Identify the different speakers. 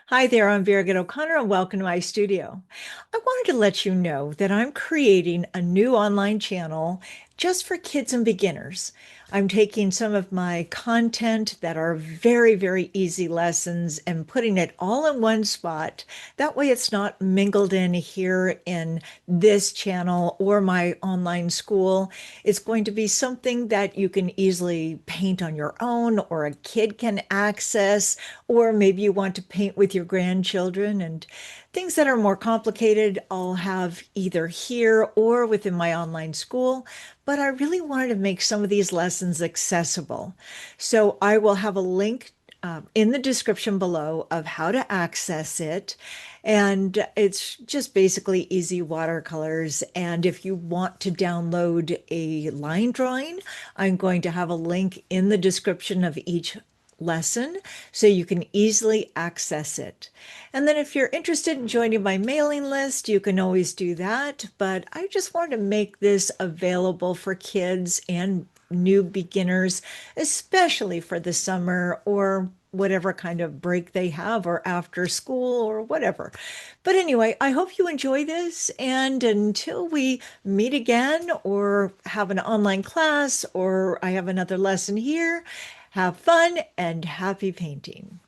Speaker 1: Hi there, I'm Birgit O'Connor, and welcome to my studio. I wanted to let you know that I'm creating a new online channel just for kids and beginners. I'm taking some of my content that are very, very easy lessons and putting it all in one spot. That way, it's not mingled in here in this channel or my online school. It's going to be something that you can easily paint on your own or a kid can access, or maybe you want to paint with your grandchildren. And things that are more complicated, I'll have either here or within my online school. But I really wanted to make some of these lessons accessible. So I will have a link in the description below of how to access it. And it's just basically easy watercolors. And if you want to download a line drawing, I'm going to have a link in the description of each lesson so you can easily access it. And then if you're interested in joining my mailing list, you can always do that. But I just wanted to make this available for kids and new beginners, especially for the summer or whatever kind of break they have or after school or whatever. But anyway, I hope you enjoy this. And until we meet again or have an online class or I have another lesson here, have fun and happy painting.